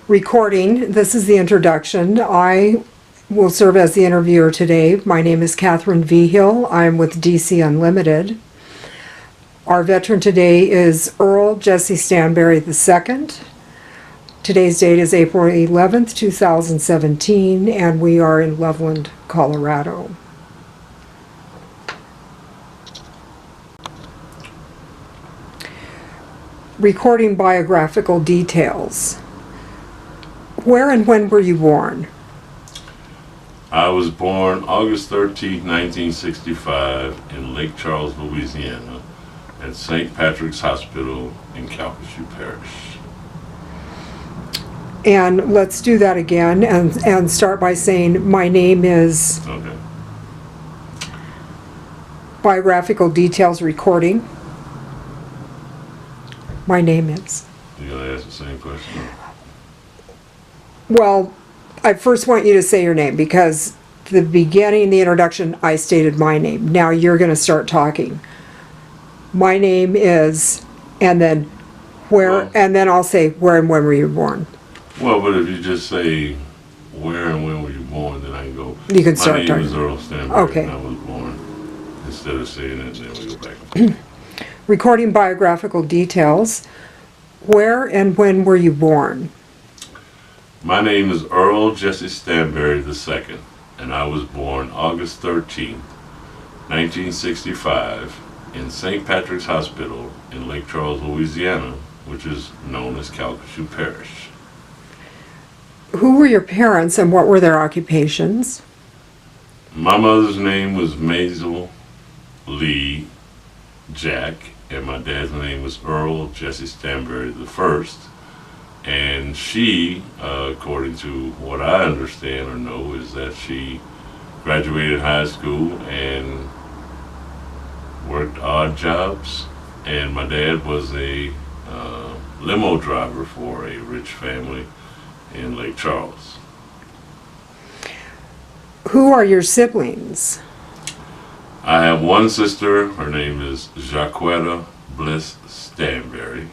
Recording, this is the introduction. I will serve as the interviewer today. My name is Catherine V. Hill. I'm with DC Unlimited. Our veteran today is Earl Jesse Standberry II. Today's date is April 11th, 2017, and we are in Loveland, Colorado. Recording biographical details. Where and when were you born? I was born August 13, 1965 in Lake Charles, Louisiana at St. Patrick's Hospital in Calcasieu Parish. And let's do that again and start by saying my name is Okay. biographical details recording. My name is. You gonna ask the same question? Well, I first want you to say your name because the beginning, the introduction, I stated my name. Now you're going to start talking. My name is, and then where, Well, and then I'll say where and when were you born. Well, but if you just say where and when were you born, then I can go. You can start My name talking. is Earl Standberry, Okay. and I was born. Instead of saying it, then we go back. Recording biographical details. Where and when were you born? My name is Earl Jesse Standberry II, and I was born August 13, 1965 in St. Patrick's Hospital in Lake Charles, Louisiana, which is known as Calcasieu Parish. Who were your parents and what were their occupations? My mother's name was Maisel Lee Jack, and my dad's name was Earl Jesse Standberry I. And she, according to what I understand or know, is that she graduated high school and worked odd jobs. And my dad was a limo driver for a rich family in Lake Charles. Who are your siblings? I have one sister. Her name is Jaquetta Bliss Standberry,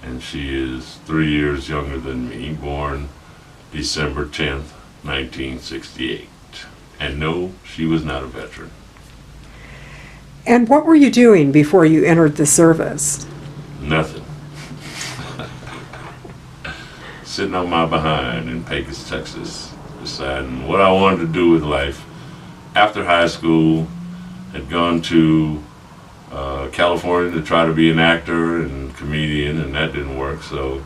and she is 3 years younger than me, born December 10th, 1968. And no, she was not a veteran. And what were you doing before you entered the service? Nothing. Sitting on my behind in Pecos, Texas, deciding what I wanted to do with life. After high school, had gone to California to try to be an actor and comedian, and that didn't work, so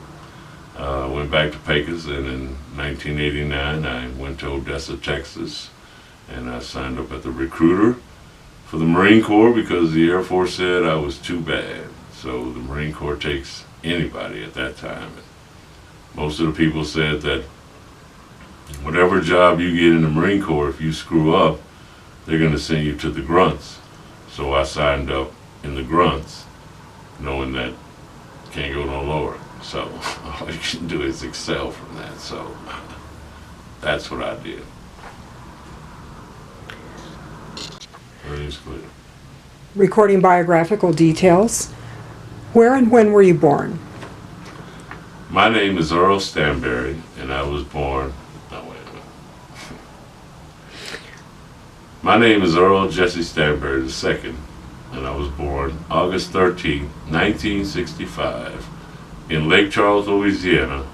I went back to Pecos, and in 1989 I went to Odessa, Texas, and I signed up at the recruiter for the Marine Corps because the Air Force said I was too bad. So the Marine Corps takes anybody at that time. Most of the people said that whatever job you get in the Marine Corps, if you screw up, they're going to send you to the grunts. So I signed up in the grunts, knowing that can't go no lower. So all you can do is excel from that. So that's what I did. Everything's clear. Recording biographical details. Where and when were you born? My name is Earl Standberry, and I was born. No, wait a minute. My name is Earl Jesse Standberry II, and I was born August 13, 1965, in Lake Charles, Louisiana,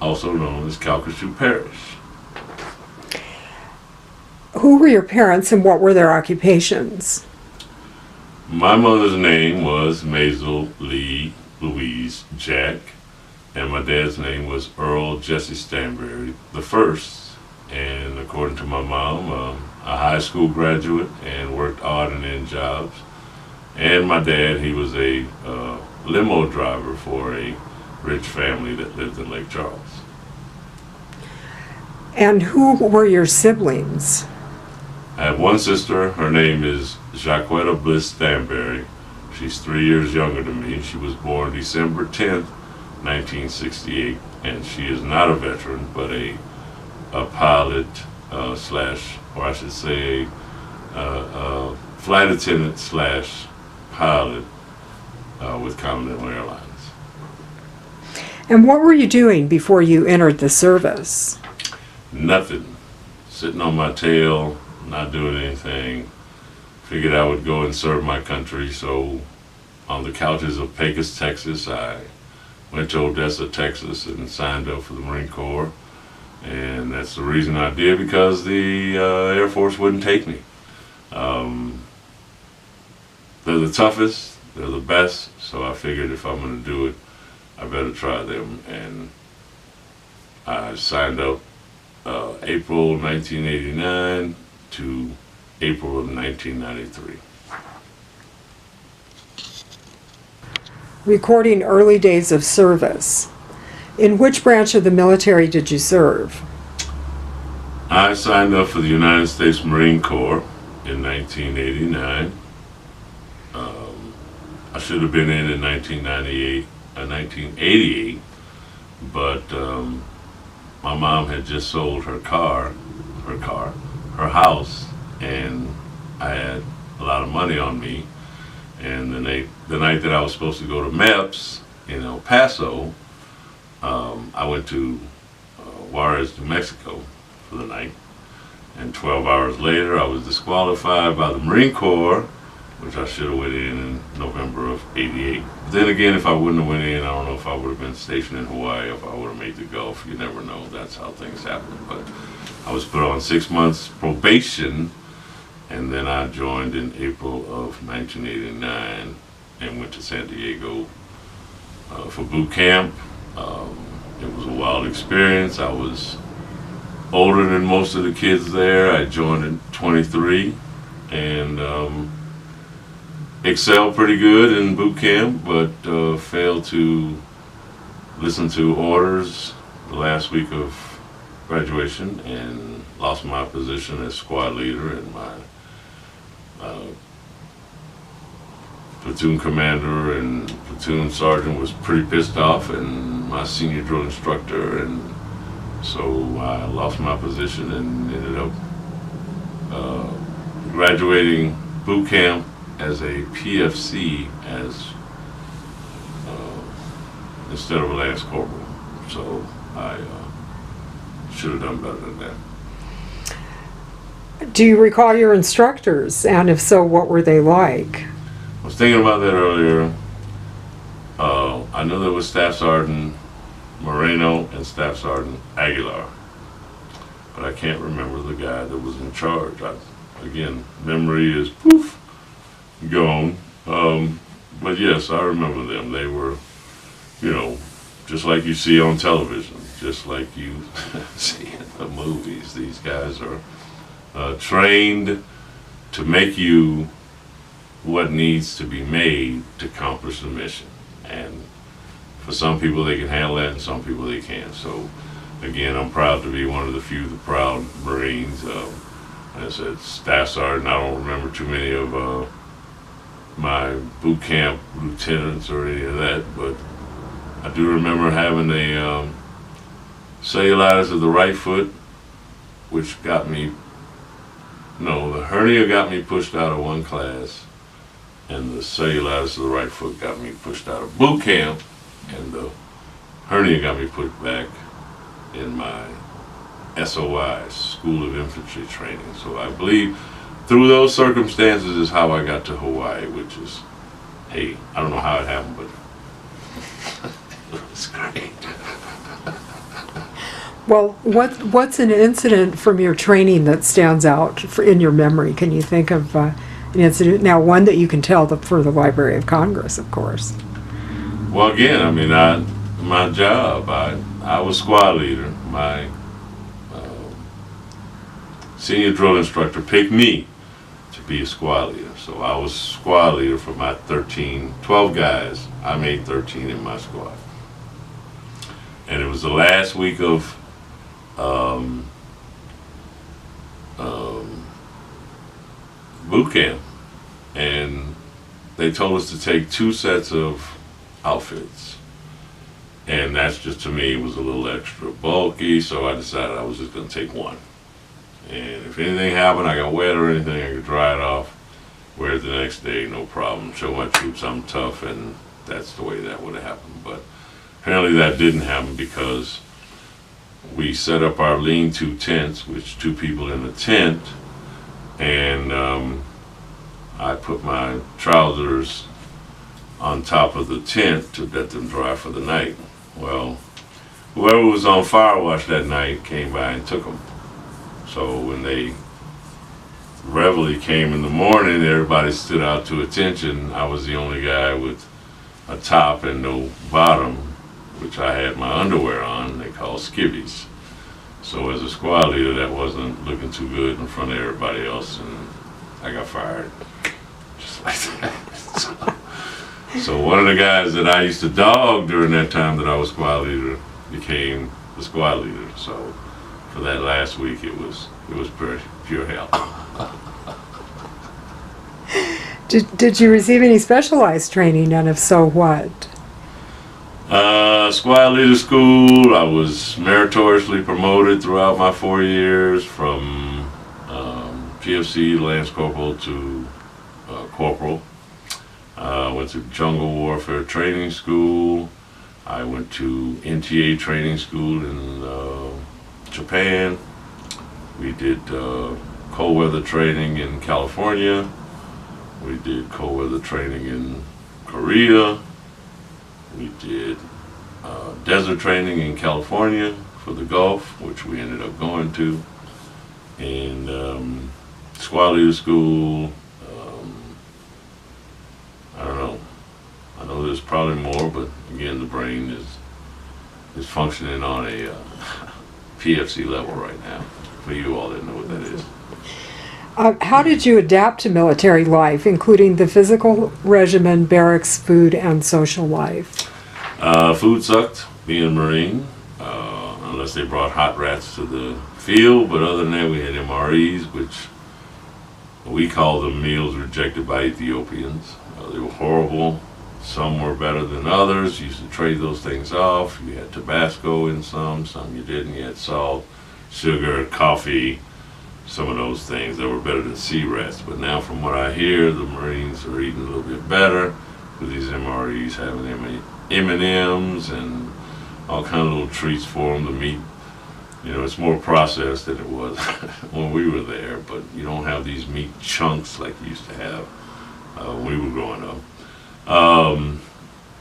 also known as Calcasieu Parish. Who were your parents and what were their occupations? My mother's name was Maisel Lee Louise Jack, and my dad's name was Earl Jesse Standberry I. And according to my mom, a high school graduate and worked odd and end jobs. And my dad, he was a limo driver for a rich family that lived in Lake Charles. And who were your siblings? I have one sister. Her name is Jaquetta Bliss Standberry. She's 3 years younger than me. She was born December 10th, 1968, and she is not a veteran, but a pilot slash, or I should say, flight attendant slash pilot with Continental Airlines. And what were you doing before you entered the service? Nothing. Sitting on my tail, not doing anything. Figured I would go and serve my country, so on the couches of Pecos, Texas, I went to Odessa, Texas, and signed up for the Marine Corps. And that's the reason I did, because the Air Force wouldn't take me. They're the toughest, they're the best, so I figured if I'm going to do it, I better try them. And I signed up April 1989 to April of 1993. Recording early days of service. In which branch of the military did you serve? I signed up for the United States Marine Corps in 1989. I should have been in 1988, but my mom had just sold her house, and I had a lot of money on me. And the night that I was supposed to go to MEPS in El Paso, I went to Juarez, New Mexico for the night. And 12 hours later, I was disqualified by the Marine Corps, which I should have went in November of '88. But then again, if I wouldn't have went in, I don't know if I would have been stationed in Hawaii, if I would have made the Gulf. You never know. That's how things happen. But I was put on 6 months probation, and then I joined in April of 1989 and went to San Diego for boot camp. It was a wild experience. I was older than most of the kids there. I joined at 23 and excelled pretty good in boot camp, but failed to listen to orders the last week of graduation and lost my position as squad leader, and my platoon commander and platoon sergeant was pretty pissed off, and my senior drill instructor, and so I lost my position and ended up graduating boot camp as a PFC instead of a lance corporal. So I should have done better than that. Do you recall your instructors, and if so, what were they like? I was thinking about that earlier. I know there was Staff Sergeant Moreno and Staff Sergeant Aguilar, but I can't remember the guy that was in charge. Again, memory is poof, gone. But yes, I remember them. They were, just like you see on television, just like you see in the movies. These guys are trained to make you what needs to be made to accomplish the mission. And for some people they can handle that, and some people they can't. So again, I'm proud to be one of the few, the proud Marines. Like I said, Staff Sergeant, I don't remember too many of my boot camp lieutenants or any of that, but I do remember having a cellulitis of the right foot, which got me, the hernia got me pushed out of one class, and the cellulitis of the right foot got me pushed out of boot camp, and the hernia got me put back in my SOI, School of Infantry Training. So I believe through those circumstances is how I got to Hawaii, which is, hey, I don't know how it happened, but it was great. Well, what's an incident from your training that stands out in your memory? Can you think of an incident? Now, one that you can tell for the Library of Congress, of course. Well, again, my job, I was squad leader. My senior drill instructor picked me to be a squad leader. So I was squad leader for my 12 guys. I made 13 in my squad. And it was the last week of boot camp, and they told us to take 2 sets of outfits, and that's just, to me, was a little extra bulky, so I decided I was just going to take one, and if anything happened, I got wet or anything, I could dry it off, wear it the next day, no problem, show my troops I'm tough, and that's the way that would have happened. But apparently that didn't happen because we set up our lean-to tents, which 2 people in a tent, and I put my trousers on top of the tent to let them dry for the night. Well, whoever was on fire watch that night came by and took them. So when they reveille came in the morning, everybody stood out to attention. I was the only guy with a top and no bottom, which I had my underwear on. They call skivvies. So as a squad leader, that wasn't looking too good in front of everybody else, and I got fired. Just like that. So one of the guys that I used to dog during that time that I was squad leader became the squad leader. So for that last week, it was pure hell. Did you receive any specialized training, and if so, what? Squad leader school, I was meritoriously promoted throughout my 4 years from PFC, Lance Corporal, to Corporal. I went to Jungle Warfare Training School. I went to NTA Training School in Japan. We did cold weather training in California. We did cold weather training in Korea. We did desert training in California for the Gulf, which we ended up going to. And squad leader school, I don't know. I know there's probably more, but again, the brain is functioning on a PFC level right now. For you all that know what that is. How did you adapt to military life, including the physical regimen, barracks, food, and social life? Food sucked, being a Marine, unless they brought hot rats to the field. But other than that, we had MREs, which we call them meals rejected by Ethiopians. They were horrible. Some were better than others. You used to trade those things off. You had Tabasco in some you didn't. You had salt, sugar, coffee, some of those things that were better than sea rats. But now from what I hear, the Marines are eating a little bit better with these MREs having M&Ms and all kind of little treats for them. The meat, you know, it's more processed than it was when we were there, but you don't have these meat chunks like you used to have when we were growing up.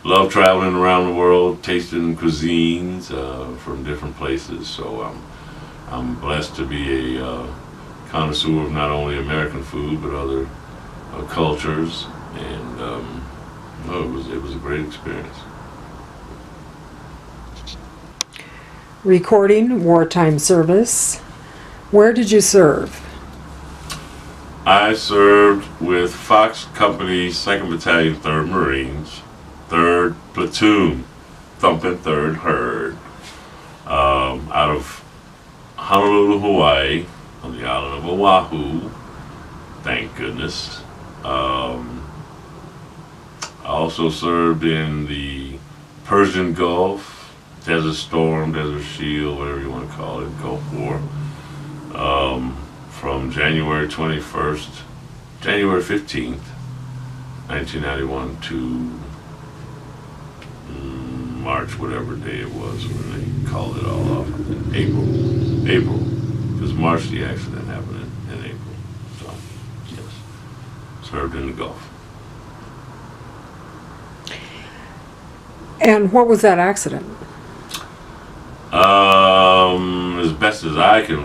Love traveling around the world, tasting cuisines from different places. So I'm blessed to be a connoisseur of not only American food but other cultures, and it was a great experience. Recording wartime service. Where did you serve? I served with Fox Company 2nd Battalion, 3rd Marines, 3rd Platoon, Thumping 3rd Herd, out of Honolulu, Hawaii, on the island of Oahu, thank goodness. I also served in the Persian Gulf, Desert Storm, Desert Shield, whatever you want to call it, Gulf War. From January 15th, 1991 to March, whatever day it was when they called it all off. April, because March the accident happened in April. So, yes, served in the Gulf. And what was that accident? As best as I can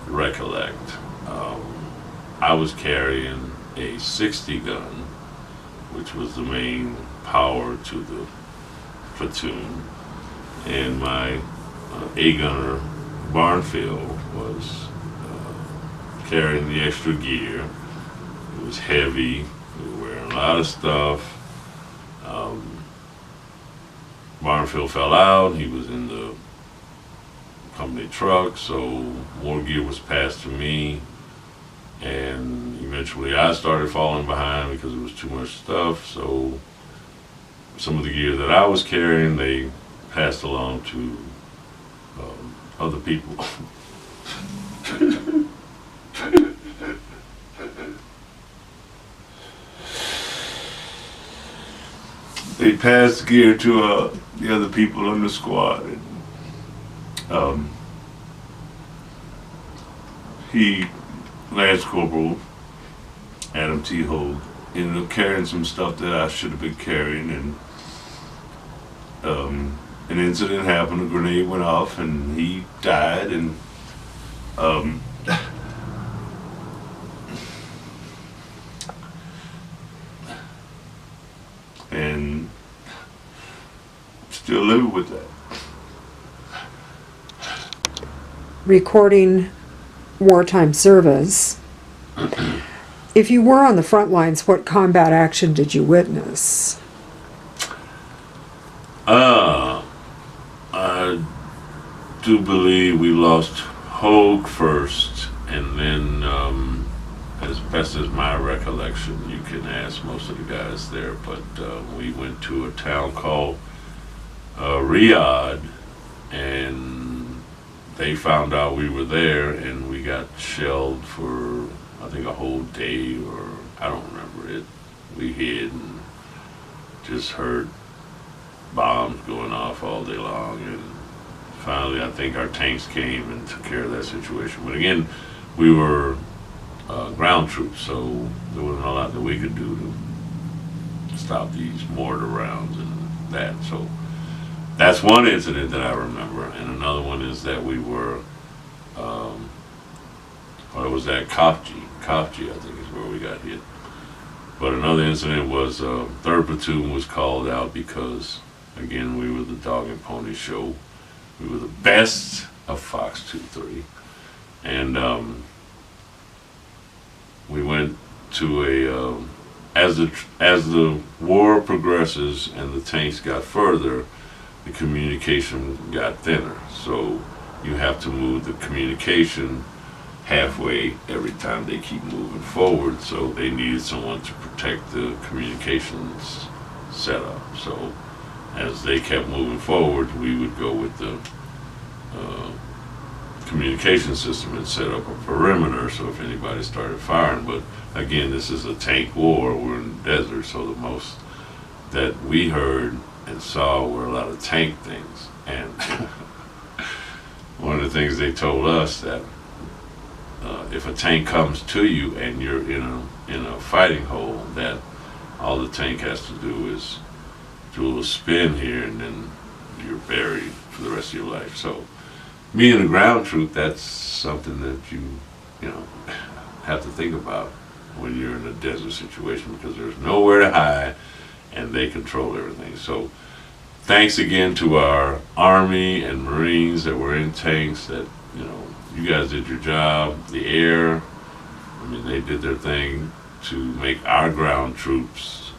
recollect, I was carrying a 60 gun, which was the main power to the platoon, and my A gunner Barnfield was carrying the extra gear. It was heavy. We were wearing a lot of stuff. Barnfield fell out. He was in the company truck, so more gear was passed to me, and eventually I started falling behind because it was too much stuff. So some of the gear that I was carrying, they passed along to other people. they passed the gear to the other people in the squad. And, he, Lance Corporal Adam T. Hogue, ended up carrying some stuff that I should have been carrying, and an incident happened. A grenade went off, and he died. And and still living with that. Recording wartime service. If you were on the front lines, what combat action did you witness? I do believe we lost Hogue first, and then, as best as my recollection, you can ask most of the guys there, but we went to a town called Riyadh, and they found out we were there, and we got shelled for, I think, a whole day, or I don't remember it. We hid and just heard bombs going off all day long, and finally I think our tanks came and took care of that situation. But again, we were ground troops, so there wasn't a lot that we could do to stop these mortar rounds and that. So that's one incident that I remember, and another one is that we were, it was at Kafji, I think is where we got hit. But another incident was 3rd Platoon was called out because, again, we were the dog and pony show. We were the best of Fox 2-3. And we went to as the war progresses and the tanks got further, the communication got thinner. So you have to move the communication halfway every time they keep moving forward. So they needed someone to protect the communications setup. So as they kept moving forward, we would go with the communication system and set up a perimeter, so if anybody started firing. But again, this is a tank war, we're in the desert, so the most that we heard and saw were a lot of tank things. And one of the things they told us that if a tank comes to you and you're in a fighting hole, that all the tank has to do is do a little spin here, and then you're buried for the rest of your life. So being a ground troop, that's something that you have to think about when you're in a desert situation, because there's nowhere to hide and they control everything. So thanks again to our Army and Marines that were in tanks, that you guys did your job. The air, I mean, they did their thing to make our ground troops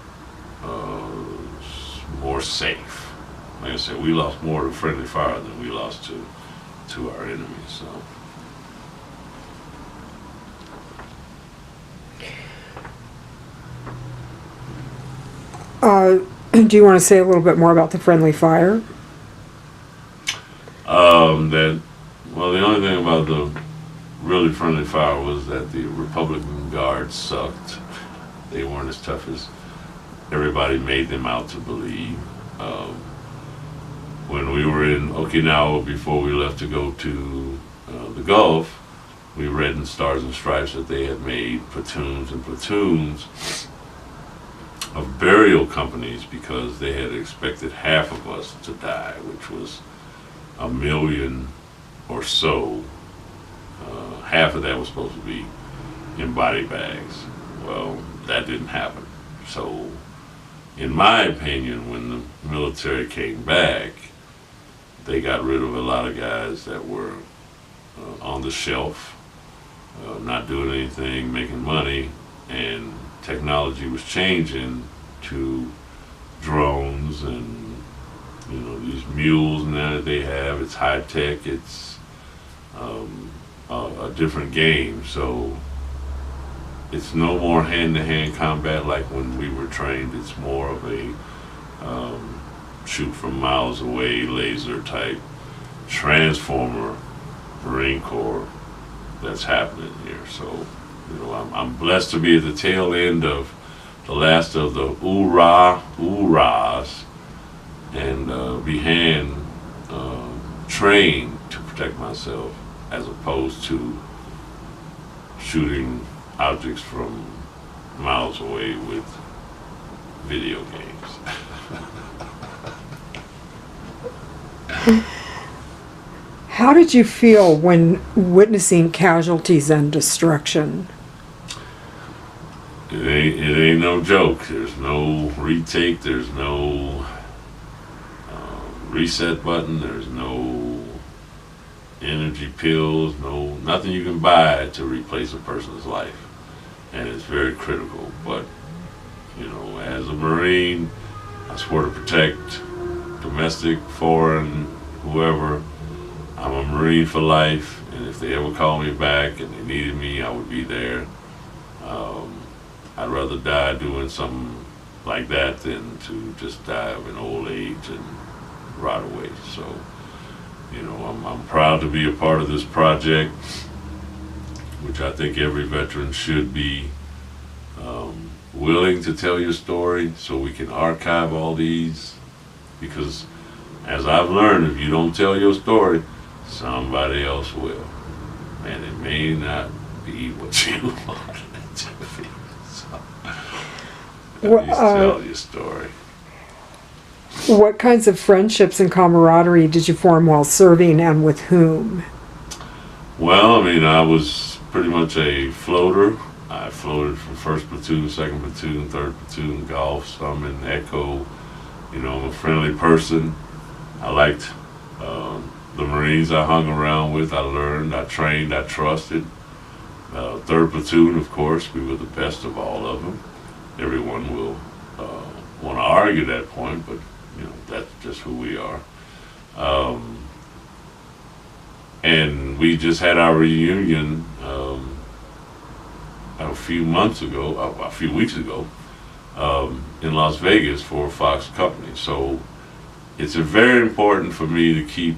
more safe. Like I said, we lost more to friendly fire than we lost to our enemies. So do you want to say a little bit more about the friendly fire? The only thing about the really friendly fire was that the Republican Guards sucked. They weren't as tough as everybody made them out to believe. When we were in Okinawa, before we left to go to the Gulf, we read in Stars and Stripes that they had made platoons and platoons of burial companies because they had expected half of us to die, which was 1 million or so. Half of that was supposed to be in body bags. Well, that didn't happen. So, in my opinion, when the military came back, they got rid of a lot of guys that were on the shelf, not doing anything, making money, and technology was changing to drones and these mules now that they have. It's high tech. It's a different game. So it's no more hand-to-hand combat like when we were trained. It's more of a shoot from miles away, laser type transformer Marine Corps that's happening here. So I'm blessed to be at the tail end of the last of the oorahs, and be hand trained to protect myself, as opposed to shooting objects from miles away with video games. How did you feel when witnessing casualties and destruction? It ain't no joke. There's no retake. There's no reset button. There's no energy pills. Nothing you can buy to replace a person's life, and it's very critical. But as a Marine, I swore to protect domestic, foreign, whoever. I'm a Marine for life, and if they ever called me back and they needed me, I would be there. I'd rather die doing something like that than to just die of an old age and rot away. So, I'm proud to be a part of this project, which I think every veteran should be willing to tell your story, so we can archive all these, because as I've learned, if you don't tell your story, somebody else will, and it may not be what you want it to be. So, at least tell your story. What kinds of friendships and camaraderie did you form while serving, and with whom? Well, I was pretty much a floater. I floated from 1st platoon, 2nd platoon, 3rd platoon, golf, some in Echo. I'm a friendly person. I liked the Marines I hung around with. I learned, I trained, I trusted. 3rd platoon, of course, we were the best of all of them. Everyone will want to argue that point, but that's just who we are. And we just had our reunion a few weeks ago, in Las Vegas for Fox Company. So it's very important for me to keep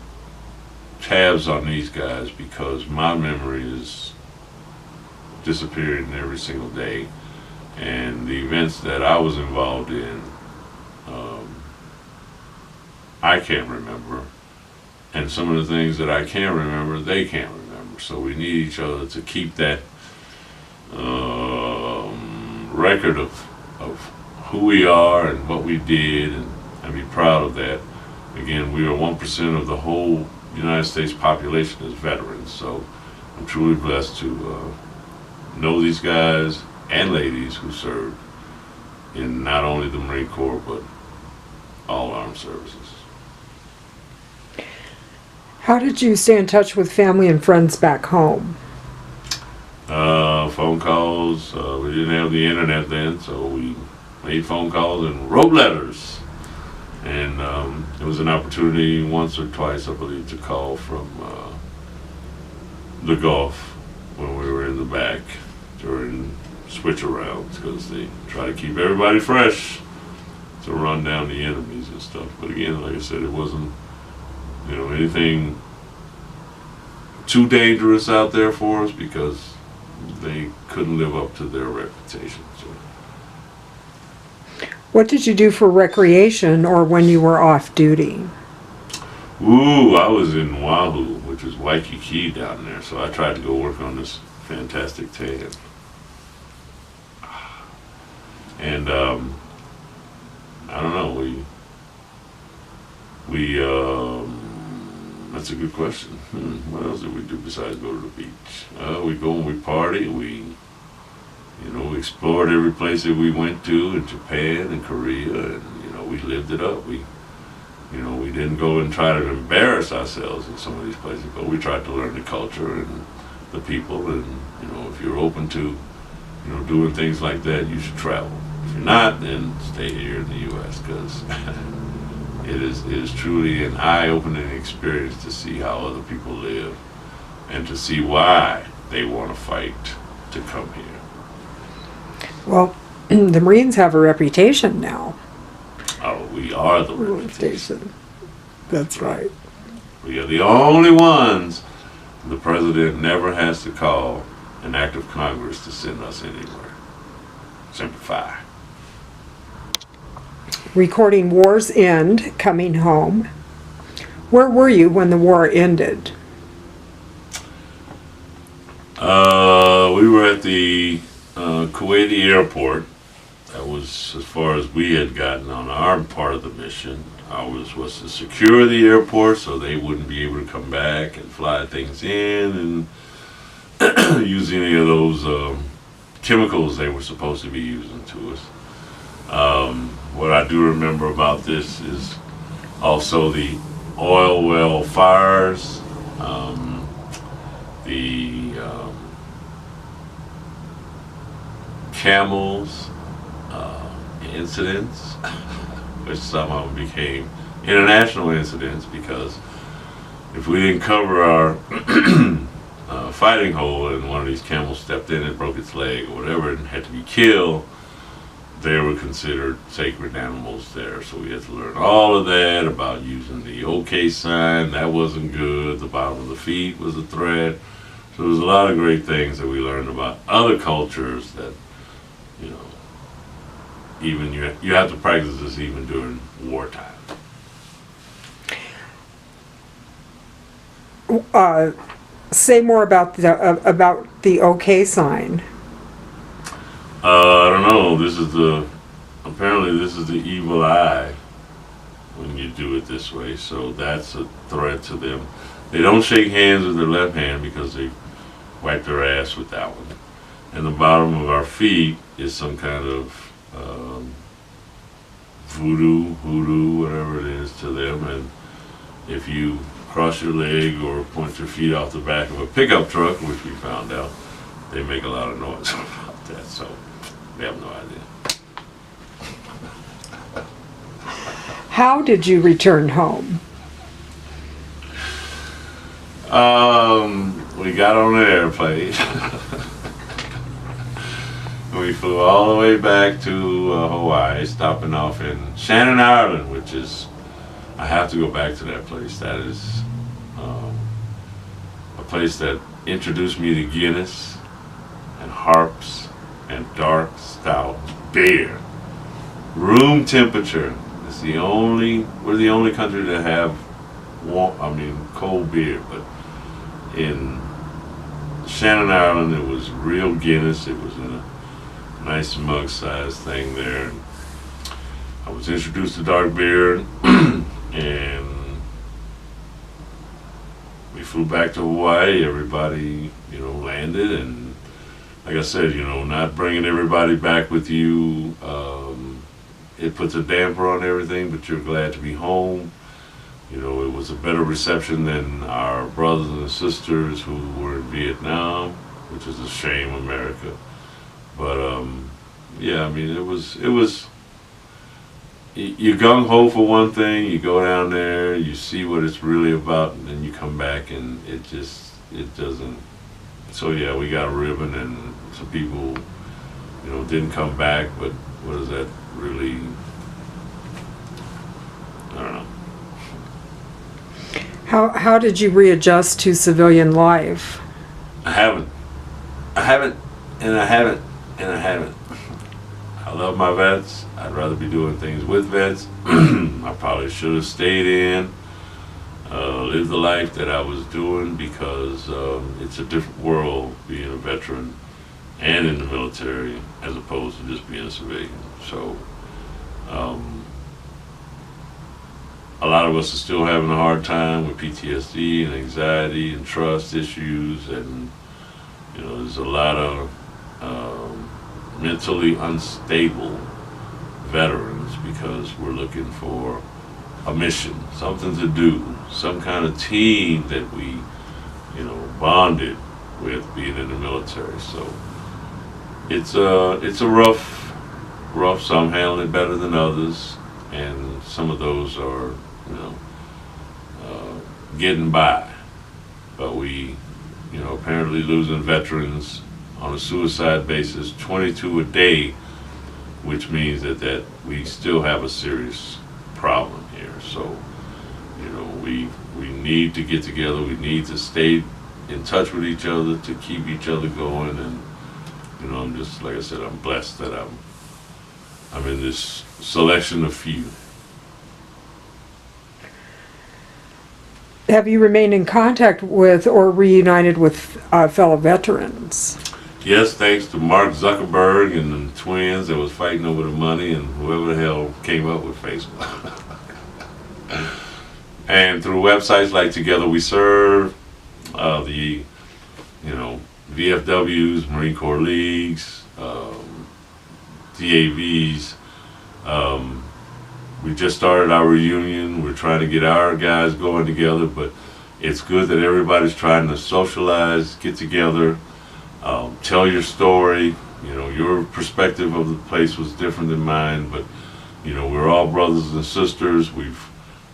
tabs on these guys, because my memory is disappearing every single day, and the events that I was involved in, I can't remember, and some of the things that I can remember, they can't remember. So we need each other to keep that record of who we are and what we did, and be proud of that. Again, we are 1% of the whole United States population as veterans, so I'm truly blessed to know these guys and ladies who served in not only the Marine Corps, but all armed services. How did you stay in touch with family and friends back home? Phone calls. We didn't have the internet then, so we made phone calls and wrote letters. And there was an opportunity once or twice, I believe, to call from the Gulf when we were in the back during switch arounds, because they try to keep everybody fresh to run down the enemies and stuff. But again, like I said, it wasn't anything too dangerous out there for us, because they couldn't live up to their reputation. So. What did you do for recreation or when you were off duty? I was in Oahu, which is Waikiki down there, so I tried to go work on this fantastic tan. And I don't know, we that's a good question. What else did we do besides go to the beach? We go and we party. We explored every place that we went to in Japan and Korea, and we lived it up. We didn't go and try to embarrass ourselves in some of these places, but we tried to learn the culture and the people. And if you're open to doing things like that, you should travel. If you're not, then stay here in the U.S., because it is truly an eye-opening experience to see how other people live and to see why they want to fight to come here. Well, the Marines have a reputation now. Oh, we are the reputation. That's right. We are the only ones the president never has to call an act of Congress to send us anywhere. Simplify. recording War's End, Coming Home. Where were you when the war ended? We were at the Kuwaiti airport. That was as far as we had gotten on our part of the mission. Ours was to secure the airport so they wouldn't be able to come back and fly things in and use any of those chemicals they were supposed to be using to us. What I do remember about this is also the oil well fires, the camels incidents, which some of them became international incidents because if we didn't cover our fighting hole and one of these camels stepped in and broke its leg or whatever and had to be killed, they were considered sacred animals there. So we had to learn all of that about using the OK sign. That wasn't good. The bottom of the feet was a threat. So there's a lot of great things that we learned about other cultures that, you know, even you have to practice this even during wartime. Say more about the OK sign. I don't know. Apparently this is the evil eye when you do it this way. So that's a threat to them. They don't shake hands with their left hand because they wipe their ass with that one. And the bottom of our feet is some kind of hoodoo, whatever it is to them. And if you cross your leg or point your feet off the back of a pickup truck, which we found out, they make a lot of noise about that. So we have no idea. How did you return home? We got on an airplane. We flew all the way back to Hawaii, stopping off in Shannon, Ireland, which is, I have to go back to that place. That is a place that introduced me to Guinness and harps and dark stout beer. Room temperature. We're the only country that have cold beer, but in Shannon, Ireland, it was real Guinness. It was in a nice mug size thing there. And I was introduced to dark beer and we flew back to Hawaii. Everybody, landed, and like I said, not bringing everybody back with you, it puts a damper on everything, but you're glad to be home. It was a better reception than our brothers and sisters who were in Vietnam, which is a shame, America. But it was you're gung ho for one thing. You go down there, you see what it's really about, and then you come back, and it doesn't. So yeah, we got a ribbon, and some people, didn't come back. But what does that really? I don't know. How did you readjust to civilian life? I haven't, and I haven't. I love my vets. I'd rather be doing things with vets. I probably should have stayed in, lived the life that I was doing, because it's a different world being a veteran and in the military as opposed to just being a civilian. So a lot of us are still having a hard time with PTSD and anxiety and trust issues, and there's a lot of mentally unstable veterans because we're looking for a mission, something to do, some kind of team that we, bonded with being in the military. So it's a rough. Some handle it better than others, and some of those are, getting by. But we, apparently losing veterans on a suicide basis, 22 a day, which means that we still have a serious problem here. So, we need to get together. We need to stay in touch with each other to keep each other going. And, I'm just, like I said, I'm blessed that I'm I'm in this selection of few. Have you remained in contact with or reunited with fellow veterans? Yes, thanks to Mark Zuckerberg and the twins that was fighting over the money and whoever the hell came up with Facebook. And through websites like Together We Serve, the VFWs, Marine Corps Leagues, DAVs. We just started our reunion. We're trying to get our guys going together, but it's good that everybody's trying to socialize, get together, tell your story. You know, your perspective of the place was different than mine, but you know, we're all brothers and sisters. We've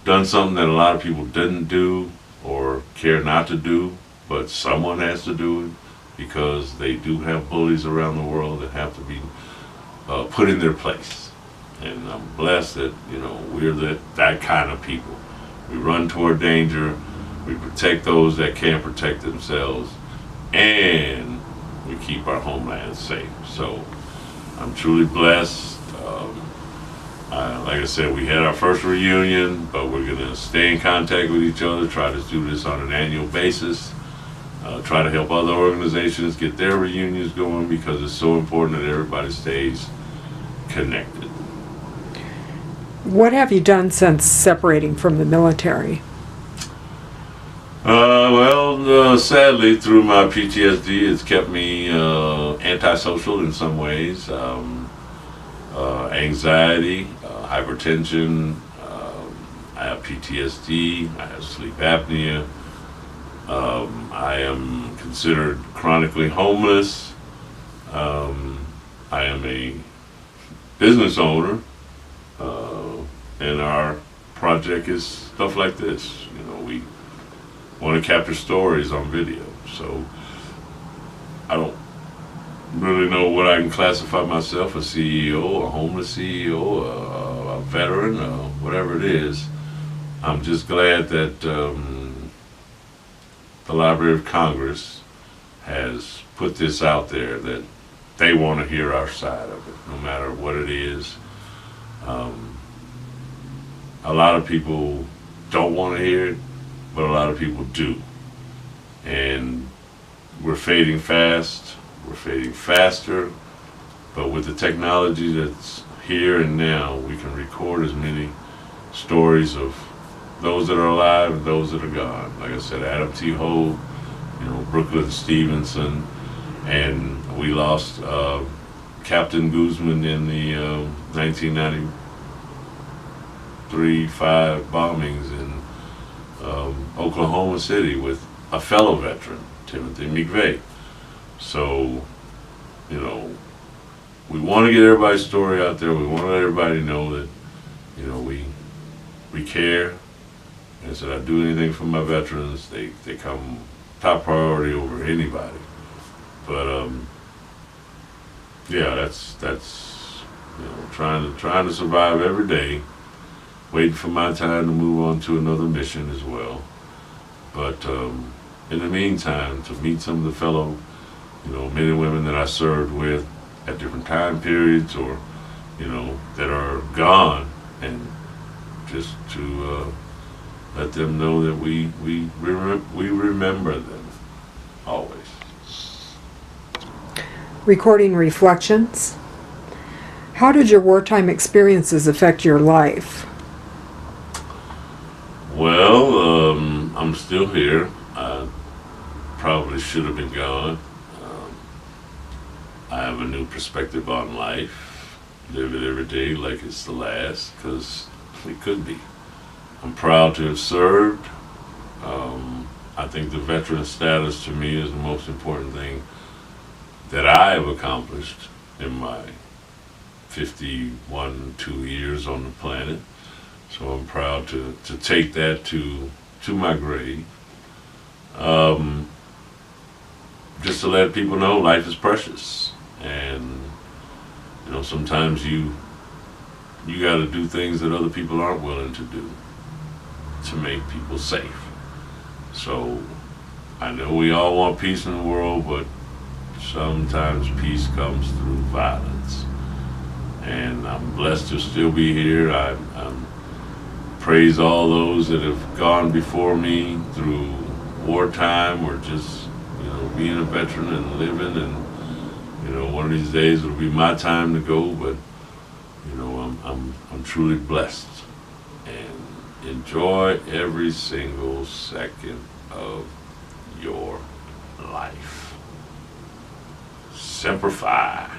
done something that a lot of people didn't do or care not to do, but someone has to do it because they do have bullies around the world that have to be put in their place. And I'm blessed that, you know, we're that kind of people. We run toward danger, we protect those that can't protect themselves, and we keep our homeland safe. So I'm truly blessed. Like I said, we had our first reunion, but we're going to stay in contact with each other, try to do this on an annual basis, try to help other organizations get their reunions going because it's so important that everybody stays connected. What have you done since separating from the military? Sadly, through my PTSD, it's kept me antisocial in some ways. Anxiety, hypertension, I have PTSD, I have sleep apnea, I am considered chronically homeless, I am a business owner, and our project is stuff like this. You know, we want to capture stories on video, so I don't really know what I can classify myself: a CEO, a homeless CEO, a veteran, whatever it is. I'm just glad that the Library of Congress has put this out there, that they want to hear our side of it, no matter what it is. A lot of people don't want to hear it, but a lot of people do. And we're fading fast, we're fading faster, but with the technology that's here and now, we can record as many stories of those that are alive and those that are gone. Like I said, Adam T. Hogue, you know, Brooklyn Stevenson, and we lost Captain Guzman in the 1993-5 bombings in Oklahoma City with a fellow veteran, Timothy McVeigh. So, you know, we want to get everybody's story out there. We want to let everybody know that, you know, we care. And so I do anything for my veterans. They come top priority over anybody. But yeah, that's you know, trying to survive every day, waiting for my time to move on to another mission as well. But in the meantime, to meet some of the fellow, you know, men and women that I served with at different time periods, or, you know, that are gone, and just to let them know that we remember them always. Recording reflections. How did your wartime experiences affect your life? Well, I'm still here. I probably should have been gone. I have a new perspective on life. Live it every day like it's the last, because it could be. I'm proud to have served. I think the veteran status to me is the most important thing that I have accomplished in my 51-2 years on the planet. So I'm proud to take that to my grave. Just to let people know life is precious, and you know, sometimes you got to do things that other people aren't willing to do to make people safe. So I know we all want peace in the world, but sometimes peace comes through violence. and I'm blessed to still be here. I'm praise all those that have gone before me through wartime or just, being a veteran and living, and one of these days it'll be my time to go, but I'm truly blessed, and enjoy every single second of your life. Semper Fi.